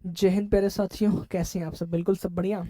जय हिंद प्यारे साथियों, कैसे हैं आप सब? बिल्कुल सब बढ़िया।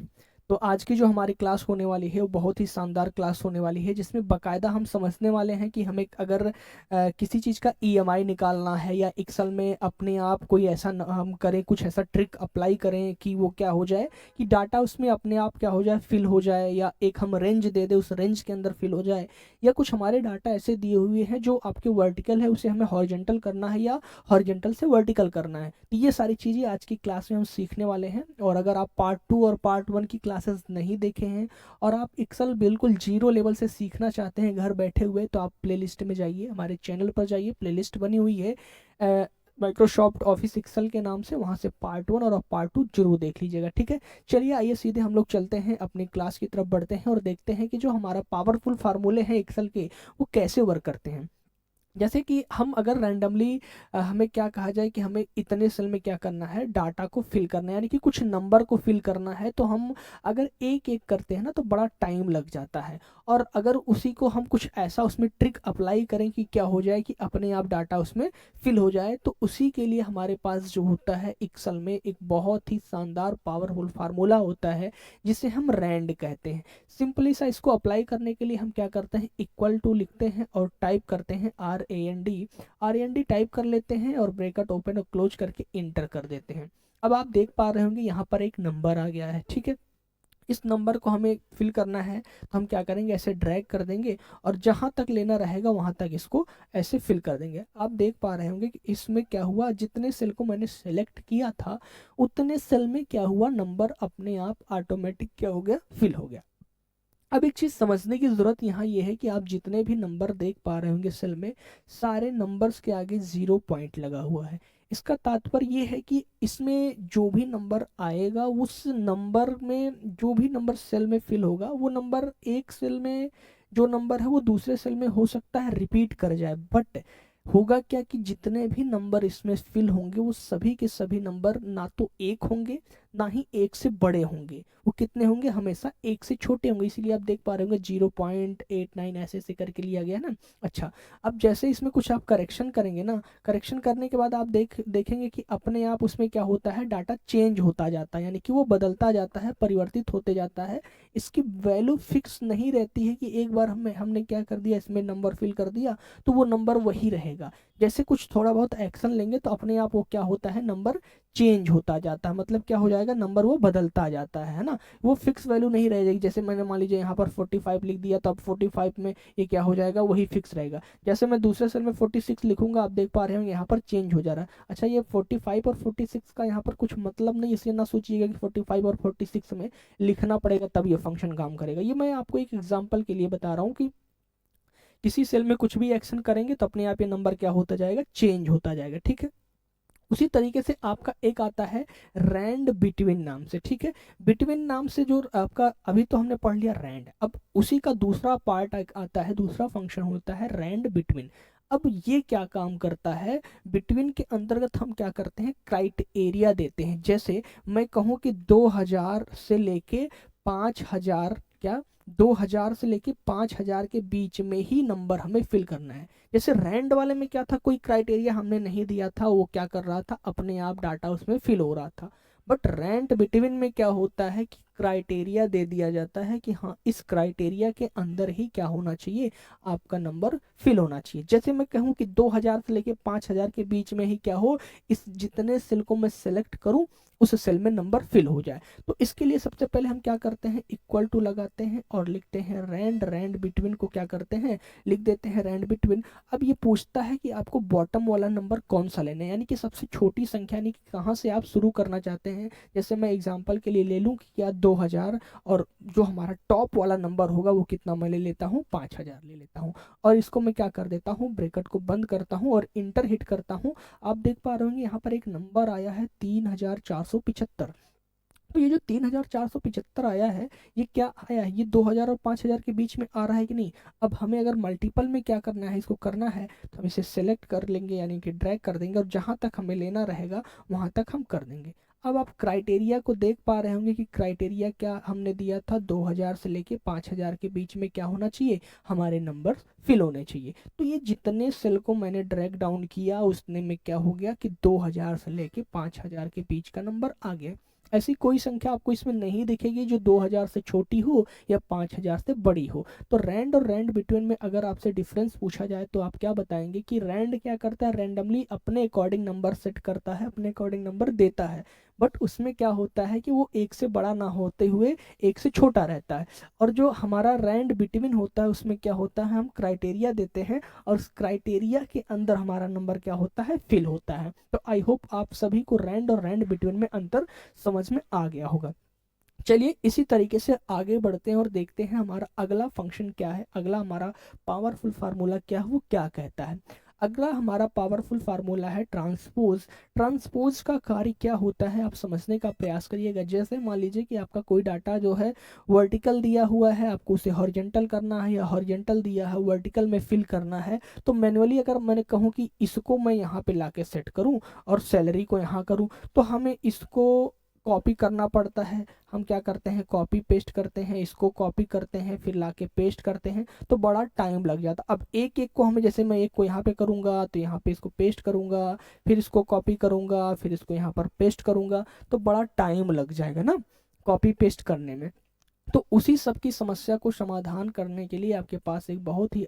तो आज की जो हमारी क्लास होने वाली है वो बहुत ही शानदार क्लास होने वाली है, जिसमें बकायदा हम समझने वाले हैं कि हमें अगर किसी चीज़ का ईएमआई निकालना है या एक्सेल में अपने आप कोई ऐसा हम करें, कुछ ऐसा ट्रिक अप्लाई करें कि वो क्या हो जाए कि डाटा उसमें अपने आप क्या हो जाए, फिल हो जाए, या एक हम रेंज दे दे उस रेंज के अंदर फिल हो जाए, या कुछ हमारे डाटा ऐसे दिए हुए हैं जो आपके वर्टिकल है उसे हमें हॉरिजेंटल करना है या हॉरिजेंटल से वर्टिकल करना है। तो ये सारी चीज़ें आज की क्लास में हम सीखने वाले हैं। और अगर आप पार्ट 2 और पार्ट 1 की क्लासेस नहीं देखे हैं और आप एक्सेल बिल्कुल जीरो लेवल से सीखना चाहते हैं घर बैठे हुए, तो आप प्लेलिस्ट में जाइए, हमारे चैनल पर जाइए, प्लेलिस्ट बनी हुई है माइक्रोसॉफ्ट ऑफिस एक्सेल के नाम से, वहाँ से पार्ट 1 और पार्ट 2 जरूर देख लीजिएगा। ठीक है, चलिए आइए सीधे हम लोग चलते हैं, अपनी क्लास की तरफ बढ़ते हैं और देखते हैं कि जो हमारा पावरफुल फार्मूले हैं एक्सेल के, वो कैसे वर्क करते हैं। जैसे कि हम अगर रैंडमली हमें क्या कहा जाए कि हमें इतने सेल में क्या करना है, डाटा को फिल करना है, यानी कि कुछ नंबर को फिल करना है, तो हम अगर एक एक करते हैं ना तो बड़ा टाइम लग जाता है। और अगर उसी को हम कुछ ऐसा उसमें ट्रिक अप्लाई करें कि क्या हो जाए कि अपने आप डाटा उसमें फिल हो जाए, तो उसी के लिए हमारे पास जो होता है एक्सेल में एक बहुत ही शानदार पावरफुल फार्मूला होता है, जिसे हम रैंड कहते हैं। सिंपली सा इसको अप्लाई करने के लिए हम क्या करते हैं, इक्वल टू लिखते हैं और टाइप करते हैं R A N D type कर लेते हैं और ब्रेकेट ओपन और क्लोज करके इंटर कर देते हैं। अब आप देख पा रहे होंगे यहाँ पर एक नंबर आ गया है। ठीक है, इस नंबर को हमें फिल करना है, तो हम क्या करेंगे, ऐसे ड्रैग कर देंगे और जहां तक लेना रहेगा वहां तक इसको ऐसे फिल कर देंगे। आप देख पा रहे होंगे कि इसमें क्या हुआ, जितने सेल को मैंने सेलेक्ट किया था उतने सेल में क्या हुआ, नंबर अपने आप ऑटोमेटिक क्या हो गया, फिल हो गया। अब एक चीज समझने की जरूरत यहाँ ये है कि आप जितने भी नंबर देख पा रहे होंगे सेल में, सारे नंबर्स के आगे 0 पॉइंट लगा हुआ है। इसका तात्पर्य ये है कि इसमें जो भी नंबर आएगा, उस नंबर में जो भी नंबर सेल में फिल होगा, वो नंबर एक सेल में जो नंबर है वो दूसरे सेल में हो सकता है रिपीट कर जाए, बट होगा क्या कि जितने भी नंबर इसमें फिल होंगे वो सभी के सभी नंबर ना तो एक होंगे, ना ही एक से बड़े होंगे। वो कितने होंगे, हमेशा एक से छोटे होंगे। इसीलिए आप देख पा रहे होंगे 0.89 ऐसे ऐसे करके लिया गया ना। अच्छा, अब जैसे इसमें कुछ आप करेक्शन करेंगे ना, करेक्शन करने के बाद आप देखेंगे कि अपने आप उसमें क्या होता है, डाटा चेंज होता जाता है, यानी कि वो बदलता जाता है, परिवर्तित होते जाता है। इसकी वैल्यू फिक्स नहीं रहती है कि एक बार हमने क्या कर दिया, इसमें नंबर फिल कर दिया तो वो नंबर वही रहेगा। जैसे कुछ थोड़ा बहुत एक्शन लेंगे तो अपने आप वो क्या होता है, नंबर चेंज होता जाता है, मतलब क्या हो जाएगा, नंबर वो बदलता जाता है ना। वो फिक्स वैल्यू नहीं रहेगी। जैसे मैंने मान लीजिए यहाँ पर 45 लिख दिया, तो अब 45 में ये क्या हो जाएगा, वही फिक्स रहेगा। जैसे मैं दूसरे सेल में 46 लिखूंगा, आप देख पा रहे होंगे यहाँ पर चेंज हो जा रहा है। अच्छा, ये 45 और 46 का यहाँ पर कुछ मतलब नहीं, इसलिए ना सोचिएगा कि 45 और 46 में लिखना पड़ेगा तब ये फंक्शन काम करेगा। ये मैं आपको एक एग्जाम्पल के लिए बता रहा हूँ कि किसी सेल में कुछ भी एक्शन करेंगे तो अपने आप ये नंबर क्या होता जाएगा, चेंज होता जाएगा। ठीक है, उसी तरीके से आपका एक आता है रैंड बिटवीन नाम से। ठीक है, बिटवीन नाम से जो आपका, अभी तो हमने पढ़ लिया रैंड, अब उसी का दूसरा पार्ट आता है, दूसरा फंक्शन होता है रैंड बिटवीन। अब ये क्या काम करता है, बिटवीन के अंतर्गत हम क्या करते हैं, क्राइटेरिया देते हैं। जैसे मैं कहूँ कि 2000 से लेके 5000, क्या 2000 से लेके 5000 के बीच में ही नंबर हमें फिल करना है। जैसे रैंड वाले में क्या था, कोई क्राइटेरिया हमने नहीं दिया था, वो क्या कर रहा था, अपने आप डाटा उसमें फिल हो रहा था। बट रैंड बिटवीन में क्या होता है कि क्राइटेरिया दे दिया जाता है कि हाँ, इस क्राइटेरिया के अंदर ही क्या होना चाहिए, आपका नंबर फिल होना चाहिए। जैसे मैं कहूँ कि 2000 से लेके 5000 के बीच में ही क्या हो, इस जितने सेल को मैं सेलेक्ट करूँ उस सेल में नंबर फिल हो जाए। तो इसके लिए सबसे पहले हम क्या करते हैं, इक्वल टू लगाते हैं और लिखते हैं रैंड, रैंड बिटवीन को क्या करते हैं, लिख देते हैं रैंड बिटवीन। अब ये पूछता है कि आपको बॉटम वाला नंबर कौन सा लेना है, यानी कि सबसे छोटी संख्या, यानी कि कहाँ से आप शुरू करना चाहते हैं। जैसे मैं एग्जांपल के लिए ले लूँ कि क्या 2000, और जो हमारा टॉप वाला नंबर होगा वो कितना मैं ले लेता हूँ, 5000 ले लेता हूँ। और इसको मैं क्या कर देता हूँ, ब्रैकेट को बंद करता हूँ और इंटर हिट करता हूँ। आप देख पा रहे होंगे यहाँ पर एक नंबर आया है 3475। तो ये जो 3475 आया है, ये क्या आया है, ये 2000 और 5000 के बीच में आ रहा है कि नहीं। अब हमें अगर मल्टीपल में क्या करना है, इसको करना है, तो हम इसे सेलेक्ट कर लेंगे, यानी कि ड्रैग कर देंगे और जहां तक हमें लेना रहेगा वहां तक हम कर देंगे। अब आप क्राइटेरिया को देख पा रहे होंगे कि क्राइटेरिया क्या हमने दिया था, 2000 से लेके 5000 के बीच में क्या होना चाहिए, हमारे नंबर फिल होने चाहिए। तो ये जितने सेल को मैंने ड्रैग डाउन किया उसने में क्या हो गया कि 2000 से लेके 5000 के बीच का नंबर आ गया। ऐसी कोई संख्या आपको इसमें नहीं दिखेगी जो 2000 से छोटी हो या 5000 से बड़ी हो। तो रैंड और रैंड बिटवीन में अगर आपसे डिफरेंस पूछा जाए तो आप क्या बताएंगे कि रैंड क्या करता है, रैंडमली अपने अकॉर्डिंग नंबर सेट करता है, अपने अकॉर्डिंग नंबर देता है, बट उसमें क्या होता है कि वो एक से बड़ा ना होते हुए एक से छोटा रहता है। और जो हमारा रैंड बिटवीन होता है उसमें क्या होता है, हम क्राइटेरिया देते हैं और उस क्राइटेरिया के अंदर हमारा नंबर क्या होता है, फिल होता है। तो आई होप आप सभी को रैंड और रैंड बिटवीन में अंतर समझ में आ गया होगा। चलिए इसी तरीके से आगे बढ़ते हैं और देखते हैं हमारा अगला फंक्शन क्या है, अगला हमारा पावरफुल फार्मूला क्या है, वो क्या कहता है। अगला हमारा पावरफुल फार्मूला है ट्रांसपोज। ट्रांसपोज का कार्य क्या होता है आप समझने का प्रयास करिएगा। जैसे मान लीजिए कि आपका कोई डाटा जो है वर्टिकल दिया हुआ है, आपको उसे हॉरिजॉन्टल करना है, या हॉरिजॉन्टल दिया है वर्टिकल में फिल करना है, तो मैनुअली अगर मैंने कहूँ कि इसको मैं यहाँ पे लाके सेट करूँ और सैलरी को यहाँ करूँ, तो हमें इसको कॉपी करना पड़ता है। हम क्या करते हैं, कॉपी पेस्ट करते हैं, इसको कॉपी करते हैं फिर लाके पेस्ट करते हैं, तो बड़ा टाइम लग जाता। अब एक एक को हमें, जैसे मैं एक को यहाँ पे करूँगा तो यहाँ पे इसको पेस्ट करूँगा, फिर इसको कॉपी करूँगा, फिर इसको यहाँ पर पेस्ट करूँगा, तो बड़ा टाइम लग जाएगा ना कॉपी पेस्ट करने में। तो उसी सब की समस्या को समाधान करने के लिए आपके पास एक बहुत ही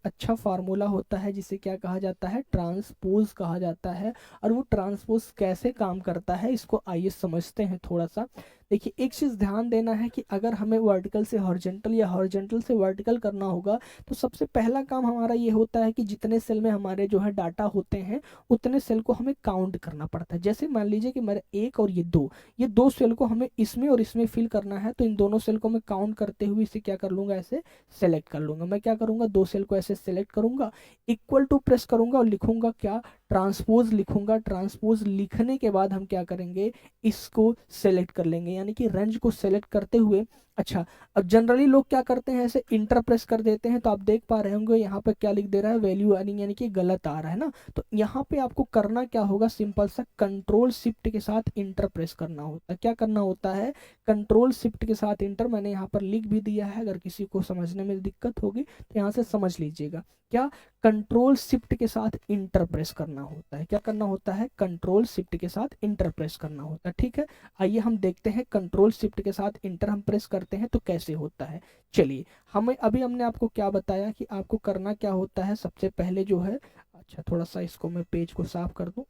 अच्छा फार्मूला होता है जिसे क्या कहा जाता है, ट्रांसपोज कहा जाता है। और वो ट्रांसपोज कैसे काम करता है इसको आइए समझते हैं थोड़ा सा। देखिए एक चीज़ ध्यान देना है कि अगर हमें वर्टिकल से हॉरिजॉन्टल या हॉरिजॉन्टल से वर्टिकल करना होगा तो सबसे पहला काम हमारा ये होता है कि जितने सेल में हमारे जो है डाटा होते हैं उतने सेल को हमें काउंट करना पड़ता है। जैसे मान लीजिए कि मेरे एक और ये दो सेल को हमें इसमें और इसमें फिल करना है, तो इन दोनों सेल को मैं काउंट करते हुए इसे क्या कर लूँगा, ऐसे सेलेक्ट कर लूँगा। मैं क्या करूँगा, दो सेल को ऐसे सेलेक्ट करूँगा, इक्वल टू प्रेस करूँगा और लिखूँगा क्या, ट्रांसपोज लिखूँगा। ट्रांसपोज लिखने के बाद हम क्या करेंगे, इसको सेलेक्ट कर लेंगे, यानी कि रेंज को सेलेक्ट करते हुए। अच्छा, अब जनरली लोग क्या करते हैं, ऐसे इंटर प्रेस कर देते हैं, तो आप देख पा रहे होंगे यहाँ पर क्या लिख दे रहा है, वैल्यू अर्निंग, यानी कि गलत आ रहा है ना। तो यहाँ पे आपको करना क्या होगा, सिंपल सा कंट्रोल शिफ्ट के साथ इंटर प्रेस करना होता है। क्या करना होता है, कंट्रोल शिफ्ट के साथ इंटर, मैंने यहाँ पर लिख भी दिया है, अगर किसी को समझने में दिक्कत होगी तो यहाँ से समझ लीजिएगा। क्या, कंट्रोल शिफ्ट के साथ इंटर प्रेस करना होता है। क्या करना होता है, कंट्रोल शिफ्ट के साथ इंटर प्रेस करना होता है। ठीक है, आइए हम देखते हैं कंट्रोल शिफ्ट के साथ इंटर हम प्रेस करते हैं तो कैसे होता है। चलिए, हमने आपको क्या बताया कि आपको करना क्या होता है, सबसे पहले जो है, अच्छा थोड़ा सा इसको मैं पेज को साफ कर दूं।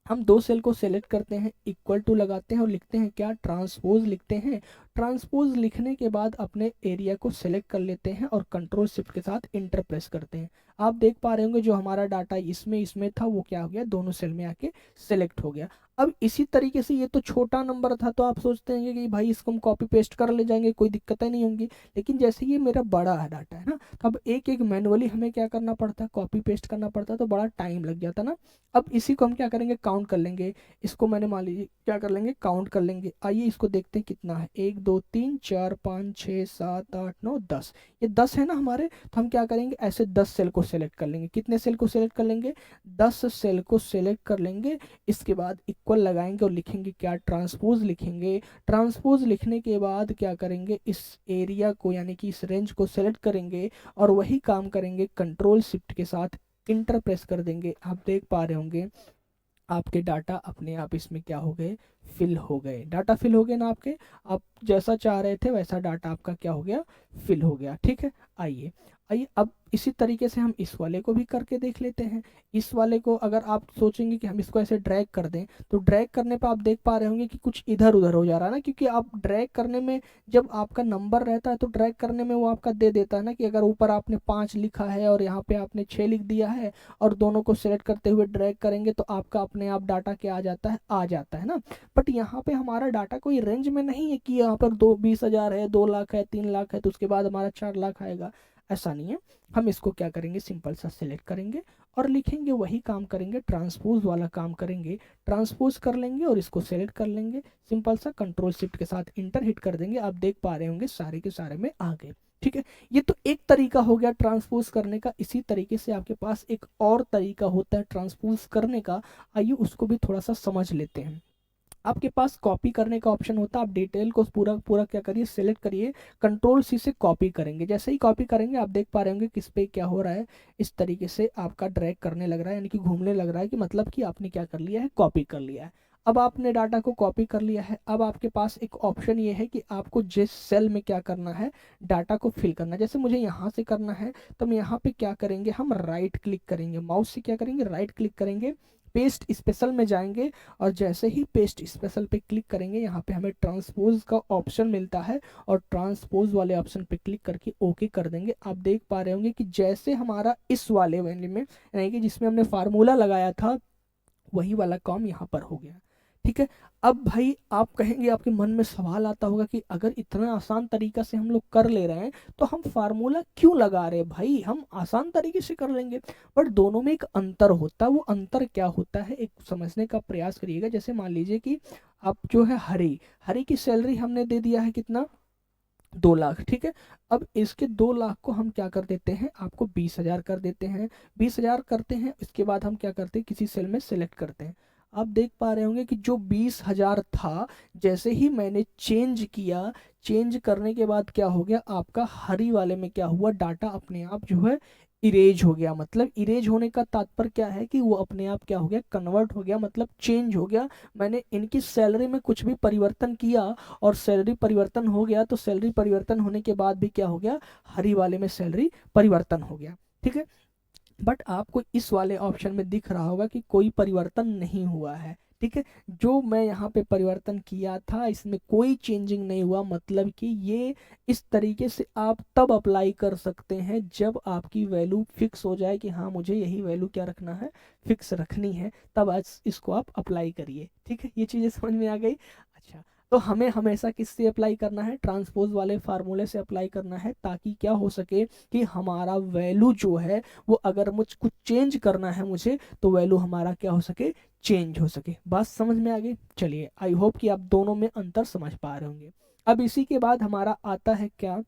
हम दो सेल को सेलेक्ट करते हैं, इक्वल टू लगाते हैं और लिखते हैं क्या, ट्रांसपोज लिखते हैं। ट्रांसपोज लिखने के बाद अपने एरिया को सेलेक्ट कर लेते हैं और कंट्रोल शिफ्ट के साथ इंटर प्रेस करते हैं। आप देख पा रहे होंगे जो हमारा डाटा इसमें इसमें था वो क्या हो गया, दोनों सेल में आके सेलेक्ट हो गया। अब इसी तरीके से ये तो छोटा नंबर था तो आप सोचते हैं कि भाई इसको हम कॉपी पेस्ट कर ले जाएंगे, कोई दिक्कतें नहीं होंगी। लेकिन जैसे ये मेरा बड़ा है डाटा है ना, तो अब एक एक मैनुअली हमें क्या करना पड़ता है, कॉपी पेस्ट करना पड़ता है, तो बड़ा टाइम लग जाता ना। अब इसी को हम क्या करेंगे, काउंट कर लेंगे। इसको मैंने मान लीजिए क्या कर लेंगे, काउंट कर लेंगे। आइए इसको देखते हैं कितना है, 1 2 3 4 5 6 7 8 9 10, ये 10 है ना हमारे। तो हम क्या करेंगे, ऐसे 10 सेल को सेलेक्ट कर लेंगे। कितने सेल को सेलेक्ट कर लेंगे, 10 सेल को सेलेक्ट कर लेंगे। इसके बाद इक्वल लगाएंगे और लिखेंगे क्या, ट्रांसपोज लिखेंगे। ट्रांसपोज लिखने के बाद क्या करेंगे, इस एरिया को यानी कि इस रेंज को सेलेक्ट करेंगे और वही काम करेंगे, कंट्रोल शिफ्ट के साथ इंटर प्रेस कर देंगे। आप देख पा रहे होंगे आपके डाटा अपने आप इसमें क्या हो गए, फिल हो गए। डाटा फिल हो गए ना आपके, आप जैसा चाह रहे थे वैसा डाटा आपका क्या हो गया, फिल हो गया। ठीक है, आइए आइए अब इसी तरीके से हम इस वाले को भी करके देख लेते हैं। इस वाले को अगर आप सोचेंगे कि हम इसको ऐसे ड्रैग कर दें, तो ड्रैग करने पर आप देख पा रहे होंगे कि कुछ इधर उधर हो जा रहा है ना, क्योंकि आप ड्रैग करने में जब आपका नंबर रहता है तो ड्रैग करने में वो आपका दे देता है ना, कि अगर ऊपर आपने 5 लिखा है और यहाँ पे आपने 6 लिख दिया है और दोनों को सिलेक्ट करते हुए ड्रैग करेंगे तो आपका अपने आप डाटा क्या आ जाता है ना। बट यहाँ पे हमारा डाटा कोई रेंज में नहीं है कि यहाँ पर 20,000 है, 2 लाख है, 3 लाख है तो उसके बाद हमारा 4 लाख आएगा, ऐसा नहीं है। हम इसको क्या करेंगे, सिंपल सा सिलेक्ट करेंगे और लिखेंगे, वही काम करेंगे, ट्रांसपोज वाला काम करेंगे। ट्रांसपोज कर लेंगे और इसको सेलेक्ट कर लेंगे, सिंपल सा कंट्रोल शिफ्ट के साथ इंटर हिट कर देंगे। आप देख पा रहे होंगे सारे के सारे में आ गए। ठीक है, ये तो एक तरीका हो गया ट्रांसपोज करने का। इसी तरीके से आपके पास एक और तरीका होता है ट्रांसपोज करने का, आइए उसको भी थोड़ा सा समझ लेते हैं। आपके पास कॉपी करने का ऑप्शन होता है, आप डिटेल को पूरा पूरा क्या करिए, सेलेक्ट करिए, कंट्रोल सी से कॉपी करेंगे। जैसे ही कॉपी करेंगे आप देख पा रहे होंगे किस पे क्या हो रहा है, इस तरीके से आपका ड्रैग करने लग रहा है, यानी कि घूमने लग रहा है, कि मतलब कि आपने क्या कर लिया है, कॉपी कर लिया है। अब आपने डाटा को कॉपी कर लिया है, अब आपके पास एक ऑप्शन ये है कि आपको जिस सेल में क्या करना है, डाटा को फिल करना है। जैसे मुझे यहाँ से करना है, तो हम यहाँ पे क्या करेंगे, हम राइट क्लिक करेंगे, माउस से क्या करेंगे, राइट क्लिक करेंगे, पेस्ट स्पेशल में जाएंगे, और जैसे ही पेस्ट स्पेशल पे क्लिक करेंगे यहाँ पे हमें ट्रांसपोज का ऑप्शन मिलता है, और ट्रांसपोज वाले ऑप्शन पे क्लिक करके ओके कर देंगे। आप देख पा रहे होंगे कि जैसे हमारा इस वाले वैल्यू में, यानी कि जिसमें हमने फार्मूला लगाया था, वही वाला काम यहाँ पर हो गया। ठीक है, अब भाई आप कहेंगे, आपके मन में सवाल आता होगा कि अगर इतना आसान तरीका से हम लोग कर ले रहे हैं तो हम फार्मूला क्यों लगा रहे हैं, भाई हम आसान तरीके से कर लेंगे। बट दोनों में एक अंतर होता है, वो अंतर क्या होता है एक समझने का प्रयास करिएगा। जैसे मान लीजिए कि आप जो है हरी हरी की सैलरी हमने दे दिया है कितना, 2 लाख, ठीक है। अब इसके 2 लाख को हम क्या कर देते हैं, आपको 20,000 कर देते हैं, 20,000 करते हैं, इसके बाद हम क्या करते हैं, किसी सेल में सेलेक्ट करते हैं। आप देख पा रहे होंगे कि जो 20,000 था, जैसे ही मैंने चेंज किया, चेंज करने के बाद क्या हो गया, आपका हरी वाले में क्या हुआ, डाटा अपने आप जो है इरेज हो गया। मतलब इरेज होने का तात्पर्य क्या है कि वो अपने आप क्या हो गया, कन्वर्ट हो गया, मतलब चेंज हो गया। मैंने इनकी सैलरी में कुछ भी परिवर्तन किया और सैलरी परिवर्तन हो गया, तो सैलरी परिवर्तन होने के बाद भी क्या हो गया, हरी वाले में सैलरी परिवर्तन हो गया। ठीक है, बट आपको इस वाले ऑप्शन में दिख रहा होगा कि कोई परिवर्तन नहीं हुआ है। ठीक है, जो मैं यहाँ पे परिवर्तन किया था इसमें कोई चेंजिंग नहीं हुआ, मतलब कि ये इस तरीके से आप तब अप्लाई कर सकते हैं जब आपकी वैल्यू फिक्स हो जाए कि हाँ मुझे यही वैल्यू क्या रखना है, फिक्स रखनी है, तब आज इसको आप अप्लाई करिए। ठीक है, ये चीज़ें समझ में आ गई। अच्छा, तो हमें हमेशा किससे अप्लाई करना है, ट्रांसपोज वाले फार्मूले से अप्लाई करना है, ताकि क्या हो सके कि हमारा वैल्यू जो है वो, अगर मुझ कुछ चेंज करना है मुझे, तो वैल्यू हमारा क्या हो सके, चेंज हो सके। बात समझ में आ गई। चलिए, आई होप कि आप दोनों में अंतर समझ पा रहे होंगे। अब इसी के बाद हमारा आता है क्या,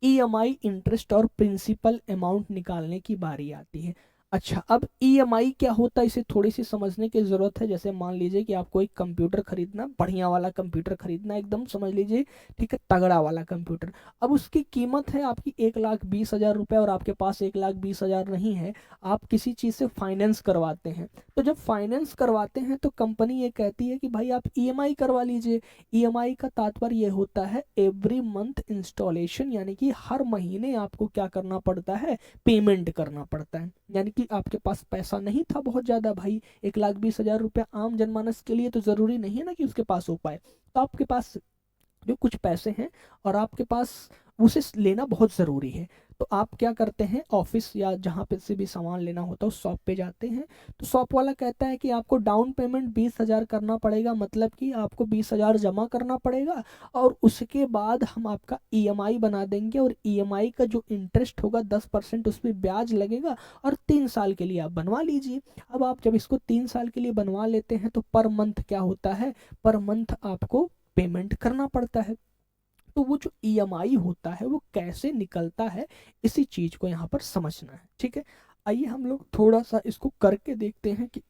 ईएमआई इंटरेस्ट और प्रिंसिपल अमाउंट निकालने की बारी आती है। अच्छा, अब ईएमआई क्या होता है इसे थोड़ी सी समझने की जरूरत है। जैसे मान लीजिए कि आपको एक कंप्यूटर खरीदना, बढ़िया वाला कंप्यूटर खरीदना, एकदम समझ लीजिए, ठीक है, तगड़ा वाला कंप्यूटर। अब उसकी कीमत है आपकी 1,20,000 रुपये, और आपके पास 1,20,000 नहीं है, आप किसी चीज़ से फाइनेंस करवाते हैं। तो जब फाइनेंस करवाते हैं तो कंपनी ये कहती है कि भाई आप ईएमआई करवा लीजिए। ईएमआई का तात्पर्य ये होता है एवरी मंथ इंस्टॉलेशन, यानी कि हर महीने आपको क्या करना पड़ता है, पेमेंट करना पड़ता है। यानी कि आपके पास पैसा नहीं था बहुत ज़्यादा, भाई 1,20,000 रुपये आम जनमानस के लिए तो ज़रूरी नहीं है ना कि उसके पास हो पाए, तो आपके पास जो कुछ पैसे हैं और आपके पास उसे लेना बहुत ज़रूरी है। तो आप क्या करते हैं, ऑफिस या जहाँ पे से भी सामान लेना होता है उस शॉप पे जाते हैं, तो शॉप वाला कहता है कि आपको डाउन पेमेंट 20,000 करना पड़ेगा, मतलब कि आपको 20,000 जमा करना पड़ेगा, और उसके बाद हम आपका ईएमआई बना देंगे, और ईएमआई का जो इंटरेस्ट होगा 10% उस पर ब्याज लगेगा, और 3 साल के लिए आप बनवा लीजिए। अब आप जब इसको 3 साल के लिए बनवा लेते हैं तो पर मंथ क्या होता है, पर मंथ आपको पेमेंट करना पड़ता है। तो वो जो ईएमआई होता है वो कैसे निकलता है, इसी चीज को यहाँ पर समझना है। ठीक है, आइए हम लोग थोड़ा सा इसको करके देखते हैं कि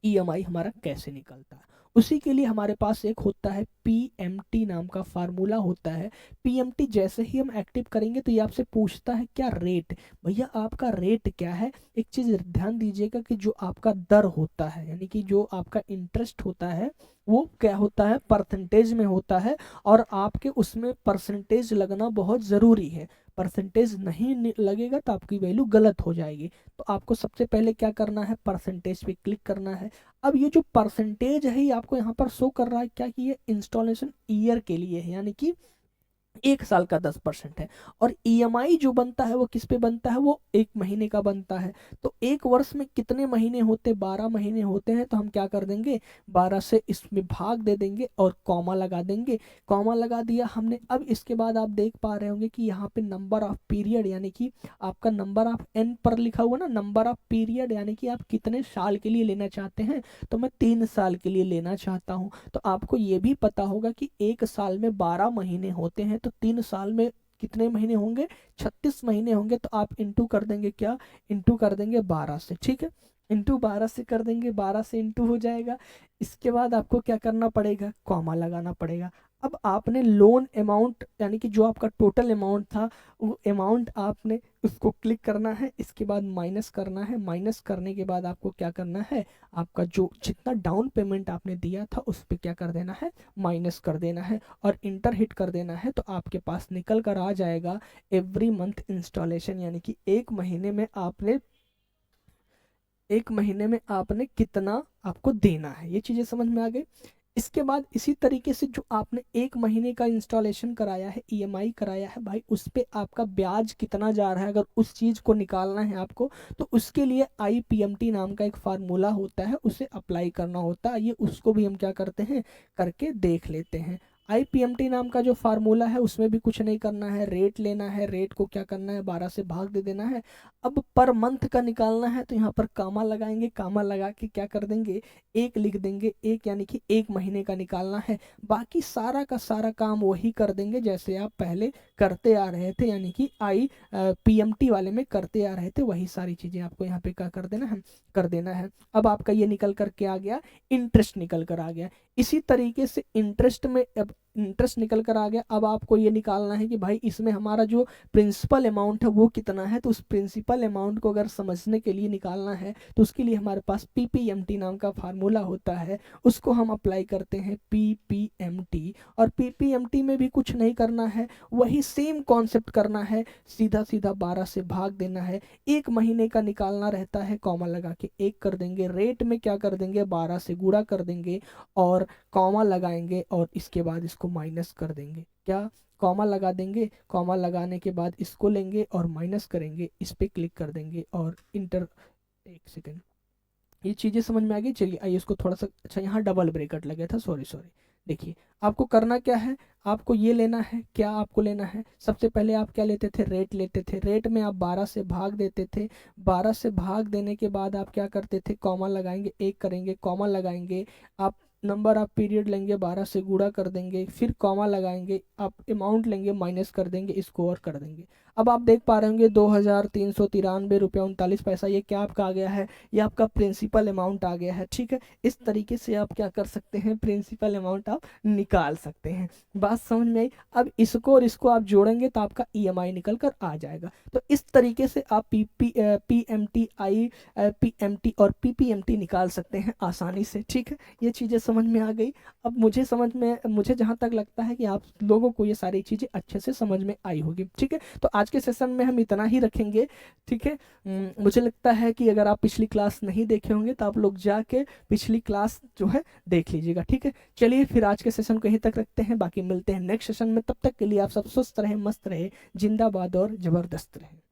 ईएमआई हमारा कैसे निकलता है। उसी के लिए हमारे पास एक होता है पीएमटी नाम का फार्मूला होता है। पीएमटी जैसे ही हम एक्टिव करेंगे तो ये आपसे पूछता है क्या रेट, भैया आपका रेट क्या है। एक चीज ध्यान दीजिएगा कि जो आपका दर होता है, यानी कि जो आपका इंटरेस्ट होता है, वो क्या होता है, परसेंटेज में होता है, और आपके उसमें परसेंटेज लगना बहुत ज़रूरी है। परसेंटेज नहीं लगेगा तो आपकी वैल्यू गलत हो जाएगी। तो आपको सबसे पहले क्या करना है, परसेंटेज पे क्लिक करना है। अब ये जो परसेंटेज है ये आपको यहाँ पर शो कर रहा है क्या, कि ये इंस्टॉलेशन ईयर के लिए है, यानी कि 1 साल का 10% है। और ईएमआई जो बनता है वो किस पे बनता है, वो 1 महीने का बनता है। तो एक वर्ष में कितने महीने होते, 12 महीने होते हैं, तो हम क्या कर देंगे, 12 से इसमें भाग दे देंगे और कॉमा लगा देंगे। कॉमा लगा दिया हमने। अब इसके बाद आप देख पा रहे होंगे कि यहाँ पे नंबर ऑफ पीरियड, यानी कि आपका नंबर ऑफ एन पर लिखा हुआ ना, नंबर ऑफ पीरियड, यानी कि आप कितने साल के लिए लेना चाहते हैं। तो मैं 3 साल के लिए लेना चाहता हूँ। तो आपको ये भी पता होगा कि 1 साल में 12 महीने होते हैं, तो 3 साल में कितने महीने होंगे, 36 महीने होंगे। तो आप इंटू कर देंगे, क्या इंटू कर देंगे 12 से, ठीक है, इंटू 12 से कर देंगे, 12 से इंटू हो जाएगा। इसके बाद आपको क्या करना पड़ेगा, कॉमा लगाना पड़ेगा। अब आपने लोन अमाउंट यानी कि जो आपका टोटल अमाउंट था वो अमाउंट आपने उसको क्लिक करना है, इसके बाद माइनस करना है। माइनस करने के बाद आपको क्या करना है, आपका जो जितना डाउन पेमेंट आपने दिया था उस पर क्या कर देना है, माइनस कर देना है और इंटर हिट कर देना है। तो आपके पास निकल कर आ जाएगा एवरी मंथ इंस्टॉलेशन, यानी कि एक महीने में आपने कितना आपको देना है। ये चीज़ें समझ में आ गई। इसके बाद इसी तरीके से जो आपने एक महीने का इंस्टॉलेशन कराया है, ईएमआई कराया है भाई, उस पे आपका ब्याज कितना जा रहा है, अगर उस चीज़ को निकालना है आपको, तो उसके लिए आईपीएमटी नाम का एक फार्मूला होता है, उसे अप्लाई करना होता है। ये उसको भी हम क्या करते हैं, करके देख लेते हैं। आईपीएमटी नाम का जो फार्मूला है उसमें भी कुछ नहीं करना है, रेट लेना है, रेट को क्या करना है, 12 से भाग दे देना है। अब पर मंथ का निकालना है तो यहाँ पर कामा लगाएंगे, कामा लगा के क्या कर देंगे, एक लिख देंगे, एक यानी कि एक महीने का निकालना है। बाकी सारा का सारा काम वही कर देंगे जैसे आप पहले करते आ रहे थे, यानी कि पीएमटी वाले में करते आ रहे थे, वही सारी चीज़ें आपको यहाँ पे क्या कर देना है, कर देना है। अब आपका ये निकल कर के आ गया, इंटरेस्ट निकल कर आ गया। इसी तरीके से इंटरेस्ट में अब इंटरेस्ट निकल कर आ गया। अब आपको ये निकालना है कि भाई इसमें हमारा जो प्रिंसिपल अमाउंट है वो कितना है। तो उस प्रिंसिपल अमाउंट को अगर समझने के लिए निकालना है तो उसके लिए हमारे पास पीपीएमटी नाम का फार्मूला होता है, उसको हम अप्लाई करते हैं, पीपीएमटी। और पीपीएमटी में भी कुछ नहीं करना है, वही सेम कॉन्सेप्ट करना है, सीधा सीधा 12 से भाग देना है, एक महीने का निकालना रहता है, कॉमा लगा के एक कर देंगे, रेट में क्या कर देंगे 12 से गुणा कर देंगे और कॉमा लगाएंगे और इसके बाद इसको माइनस कर देंगे। क्या, कॉमा लगा देंगे, कॉमा लगाने के बाद इसको लेंगे और माइनस करेंगे, इस पे क्लिक कर देंगे और इंटर। एक सेकेंड, ये चीज़ें समझ में आ गई। चलिए आइए इसको थोड़ा सा, अच्छा यहाँ डबल ब्रेकेट लगे था, सॉरी सॉरी। देखिए आपको करना क्या है, आपको ये लेना है, क्या आपको लेना है, सबसे पहले आप क्या लेते थे, रेट लेते थे। रेट में आप 12 से भाग देते थे, 12 से भाग देने के बाद आप क्या करते थे, कॉमा लगाएंगे, एक करेंगे, कॉमा लगाएंगे, आप नंबर ऑफ पीरियड लेंगे, 12 से गुणा कर देंगे, फिर कॉमा लगाएंगे, आप अमाउंट लेंगे, माइनस कर देंगे, इसको और कर देंगे। अब आप देख पा रहे होंगे 2393 रुपया 39 पैसा, ये क्या आपका आ गया है, ये आपका प्रिंसिपल अमाउंट आ गया है। ठीक है, इस तरीके से आप क्या कर सकते हैं, प्रिंसिपल अमाउंट आप निकाल सकते हैं। बात समझ में आई। अब इसको और इसको आप जोड़ेंगे तो आपका ईएमआई निकल कर आ जाएगा। तो इस तरीके से आप पीएमटी और पीपीएमटी निकाल सकते हैं आसानी से। ठीक है, ये चीज़ें समझ में आ गई। अब मुझे जहाँ तक लगता है कि आप लोगों को ये सारी चीज़ें अच्छे से समझ में आई होगी। ठीक है, तो आज के सेशन में हम इतना ही रखेंगे। ठीक है, मुझे लगता है कि अगर आप पिछली क्लास नहीं देखे होंगे तो आप लोग जाके पिछली क्लास जो है देख लीजिएगा। ठीक है, चलिए फिर आज के सेशन को यहीं तक रखते हैं, बाकी मिलते हैं नेक्स्ट सेशन में। तब तक के लिए आप सब स्वस्थ रहे, मस्त रहे, जिंदाबाद और जबरदस्त रहे।